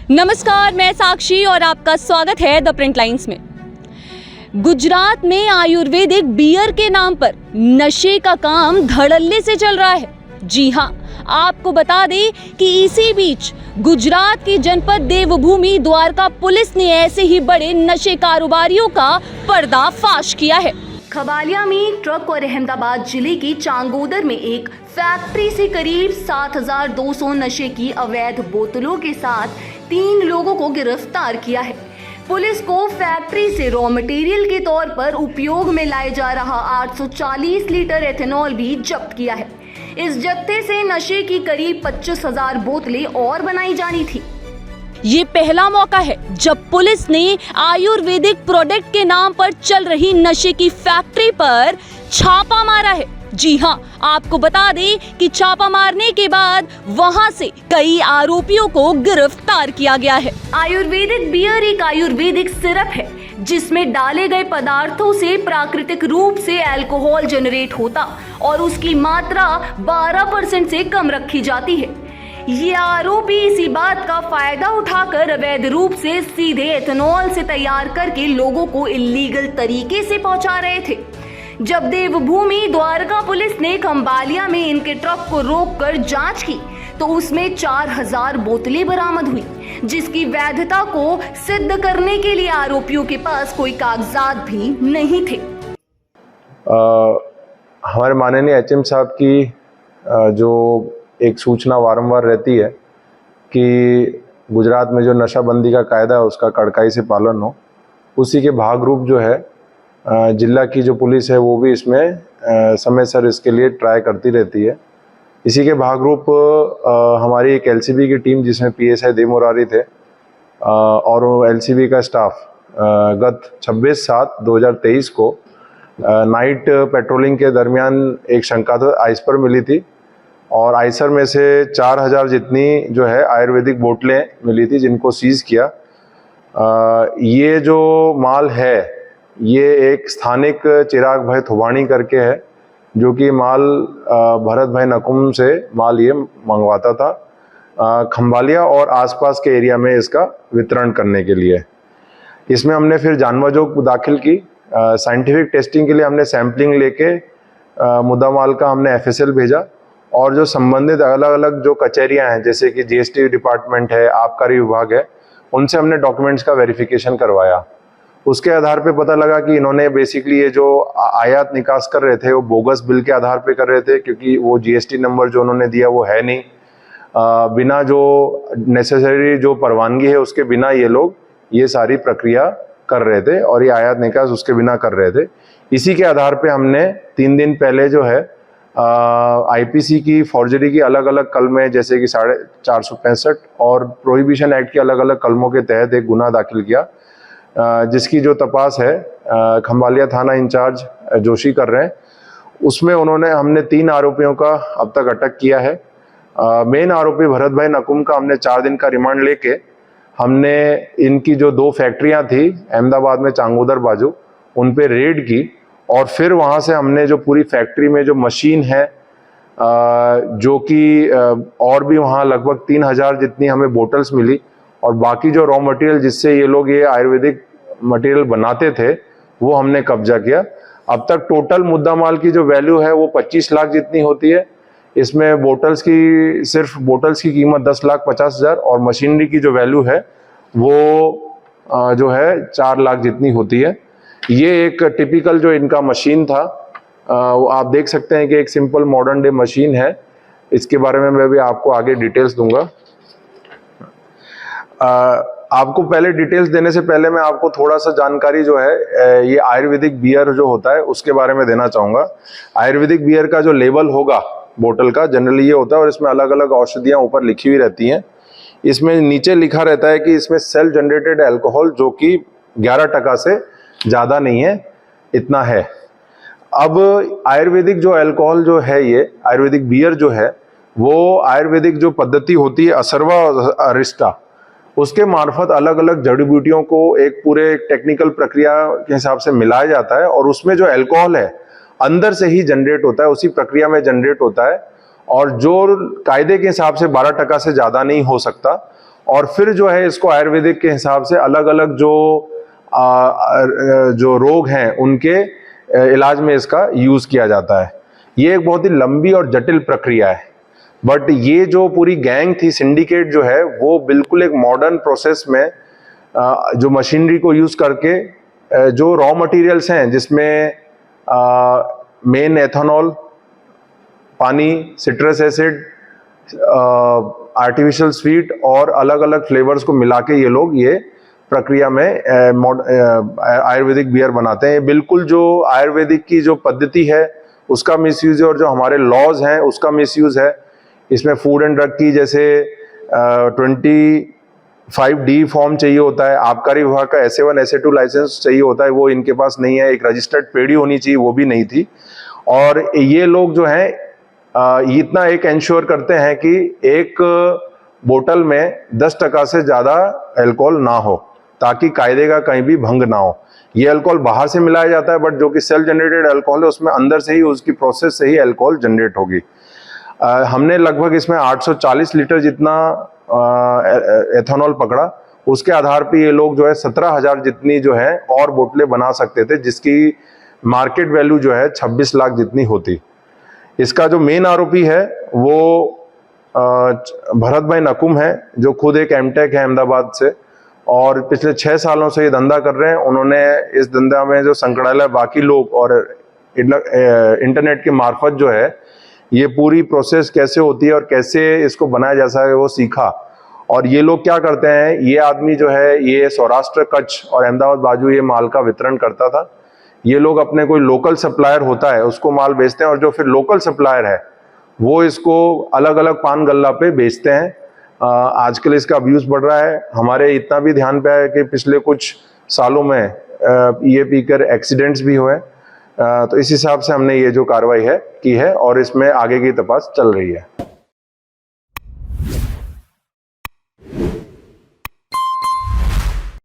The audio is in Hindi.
नमस्कार, मैं साक्षी और आपका स्वागत है द प्रिंट लाइन्स में। गुजरात में आयुर्वेदिक बियर के नाम पर नशे का काम धड़ल्ले से चल रहा है। जी हां, आपको बता दें कि इसी बीच गुजरात की जनपद देवभूमि द्वारका पुलिस ने ऐसे ही बड़े नशे कारोबारियों का पर्दाफाश किया है। खबालिया में ट्रक और अहमदाबाद जिले की चांगोदर में एक फैक्ट्री से करीब 7,200 नशे की अवैध बोतलों के साथ 3 लोगों को गिरफ्तार किया है। पुलिस को फैक्ट्री से रॉ मटेरियल के तौर पर उपयोग में लाए जा रहा 840 लीटर एथेनॉल भी जब्त किया है। इस जत्थे से नशे की करीब 25,000 बोतलें और बनाई जानी थी। ये पहला मौका है जब पुलिस ने आयुर्वेदिक प्रोडक्ट के नाम पर चल रही नशे की फैक्ट्री पर छापा मारा है। जी हां, आपको बता दें कि छापा मारने के बाद वहां से कई आरोपियों को गिरफ्तार किया गया है। आयुर्वेदिक बियर एक आयुर्वेदिक सिरप है जिसमें डाले गए पदार्थों से प्राकृतिक रूप से अल्कोहल जनरेट होता और उसकी मात्रा 12% से कम रखी जाती है। ये आरोपी इसी बात का फायदा उठाकर अवैध रूप से सीधे एथेनॉल से तैयार करके लोगों को इल्लीगल तरीके से पहुंचा रहे थे। जब देवभूमि द्वारका पुलिस ने खंबालिया में इनके ट्रक को रोककर जांच की तो उसमें 4,000 बोतलें बरामद हुई, जिसकी वैधता को सिद्ध करने के लिए आरोपियों के पास कोई कागजात भी नहीं थे। हमारे माननीय एचएम साहब की जो एक सूचना वारंवार रहती है कि गुजरात में जो नशाबंदी का कायदा है उसका कड़ाई से पालन हो, उसी के भाग रूप जो है जिला की जो पुलिस है वो भी इसमें समय सर इसके लिए ट्राई करती रहती है। इसी के भाग रूप हमारी एक एलसीबी की टीम जिसमें पीएसआई देव मुरारी थे और एलसीबी का स्टाफ गत 26/7/2023 को नाइट पेट्रोलिंग के दरमियान एक शंकास्पद आइसर मिली थी और आइसर में से 4,000 जितनी जो है आयुर्वेदिक बोतलें मिली थी जिनको सीज किया। ये जो माल है ये एक स्थानिक चिराग भाई थुबाणी करके है जो कि माल भरत भाई नकुम से माल ये मंगवाता था खंबालिया और आसपास के एरिया में इसका वितरण करने के लिए। इसमें हमने फिर जानवाजोग दाखिल की। साइंटिफिक टेस्टिंग के लिए हमने सैंपलिंग लेके मुद्दा माल का हमने एफएसएल भेजा और जो संबंधित अलग अलग जो कचहरियां हैं जैसे कि जीएसटी डिपार्टमेंट है, आबकारी विभाग है, उनसे हमने डॉक्यूमेंट्स का वेरिफिकेशन करवाया। उसके आधार पे पता लगा कि इन्होंने बेसिकली ये जो आयात निकास कर रहे थे वो बोगस बिल के आधार पे कर रहे थे क्योंकि वो जीएसटी नंबर जो उन्होंने दिया वो है नहीं। बिना जो नेसेसरी जो परवानगी है उसके बिना ये लोग ये सारी प्रक्रिया कर रहे थे और ये आयात निकास उसके बिना कर रहे थे। इसी के आधार पे हमने 3 दिन पहले जो है आईपीसी की फॉर्जरी की अलग अलग कलमें जैसे कि 465 और प्रोहिबिशन एक्ट के अलग अलग कलमों के तहत एक गुना दाखिल किया जिसकी जो तपास है खंबालिया थाना इंचार्ज जोशी कर रहे हैं। उसमें हमने 3 आरोपियों का अब तक अटक किया है। मेन आरोपी भरत भाई नकुम का हमने 4 दिन का रिमांड लेके हमने इनकी जो 2 फैक्ट्रियां थी अहमदाबाद में चांगोदर बाजू उन पे रेड की और फिर वहां से हमने जो पूरी फैक्ट्री में जो मशीन है जो कि और भी वहां लगभग 3,000 जितनी हमें बोटल्स मिली और बाकी जो रॉ मटेरियल जिससे ये लोग ये आयुर्वेदिक मटेरियल बनाते थे वो हमने कब्जा किया। अब तक टोटल मुद्दा माल की जो वैल्यू है वो 25 लाख जितनी होती है। इसमें सिर्फ बोटल्स की कीमत 10,50,000 और मशीनरी की जो वैल्यू है वो जो है 4 लाख जितनी होती है। ये एक टिपिकल जो इनका मशीन था आप देख सकते हैं कि एक सिंपल मॉडर्न डे मशीन है। इसके बारे में मैं भी आपको आगे डिटेल्स दूंगा। आपको पहले डिटेल्स देने से पहले मैं आपको थोड़ा सा जानकारी जो है ये आयुर्वेदिक बियर जो होता है उसके बारे में देना चाहूँगा। आयुर्वेदिक बियर का जो लेबल होगा बोतल का जनरली ये होता है और इसमें अलग अलग औषधियाँ ऊपर लिखी हुई रहती हैं। इसमें नीचे लिखा रहता है कि इसमें सेल्फ जनरेटेड अल्कोहल जो कि 11% से ज़्यादा नहीं है, इतना है। अब आयुर्वेदिक जो अल्कोहल जो है ये आयुर्वेदिक बियर जो है वो आयुर्वेदिक जो पद्धति होती है असर्वा अरिस्टा उसके मार्फत अलग अलग जड़ी बूटियों को एक पूरे टेक्निकल प्रक्रिया के हिसाब से मिलाया जाता है और उसमें जो अल्कोहल है अंदर से ही जनरेट होता है, उसी प्रक्रिया में जनरेट होता है और जो कायदे के हिसाब से 12% से ज़्यादा नहीं हो सकता और फिर जो है इसको आयुर्वेदिक के हिसाब से अलग अलग जो रोग हैं उनके इलाज में इसका यूज किया जाता है। ये एक बहुत ही लंबी और जटिल प्रक्रिया है, बट ये जो पूरी गैंग थी, सिंडिकेट जो है, वो बिल्कुल एक मॉडर्न प्रोसेस में जो मशीनरी को यूज करके जो रॉ मटेरियल्स हैं जिसमें मेन एथेनॉल, पानी, सिट्रस एसिड, आर्टिफिशियल स्वीट और अलग अलग फ्लेवर्स को मिला के ये लोग ये प्रक्रिया में आयुर्वेदिक बियर बनाते हैं। ये बिल्कुल जो आयुर्वेदिक की जो पद्धति है उसका मिसयूज है और जो हमारे लॉज हैं उसका मिसयूज है। इसमें फूड एंड ड्रग की जैसे 25D फॉर्म चाहिए होता है, आबकारी विभाग का SA1 SA2 लाइसेंस चाहिए होता है, वो इनके पास नहीं है। एक रजिस्टर्ड पेड़ी होनी चाहिए, वो भी नहीं थी। और ये लोग जो हैं इतना एक इंश्योर करते हैं कि एक बोतल में 10% से ज़्यादा अल्कोहल ना हो, ताकि कायदे का कहीं भी भंग ना हो। ये अल्कोहल बाहर से मिलाया जाता है, बट जो कि सेल्फ जनरेटेड अल्कोहल है उसमें अंदर से ही उसकी प्रोसेस से ही अल्कोहल जनरेट होगी। हमने लगभग इसमें 840 लीटर जितना एथेनॉल पकड़ा। उसके आधार पे ये लोग जो है 17,000 जितनी जो है और बोतलें बना सकते थे, जिसकी मार्केट वैल्यू जो है 26 लाख जितनी होती। इसका जो मेन आरोपी है वो भरत भाई नकुम है, जो खुद एक एमटेक है अहमदाबाद से और पिछले 6 सालों से ये धंधा कर रहे हैं। उन्होंने इस धंधा में जो संकड़ाला बाकी लोग और इंटरनेट के मार्फत जो है ये पूरी प्रोसेस कैसे होती है और कैसे इसको बनाया जा सकता है वो सीखा। और ये लोग क्या करते हैं, ये आदमी जो है ये सौराष्ट्र, कच्छ और अहमदाबाद बाजू ये माल का वितरण करता था। ये लोग अपने कोई लोकल सप्लायर होता है उसको माल बेचते हैं और जो फिर लोकल सप्लायर है वो इसको अलग अलग पान गल्ला पे बेचते हैं। आजकल इसका अब्यूज बढ़ रहा है। हमारे इतना भी ध्यान पे है कि पिछले कुछ सालों में ये पीकर एक्सीडेंट्स भी हुए। तो इस हिसाब से हमने ये जो कार्रवाई है की है और इसमें आगे की तपास चल रही है।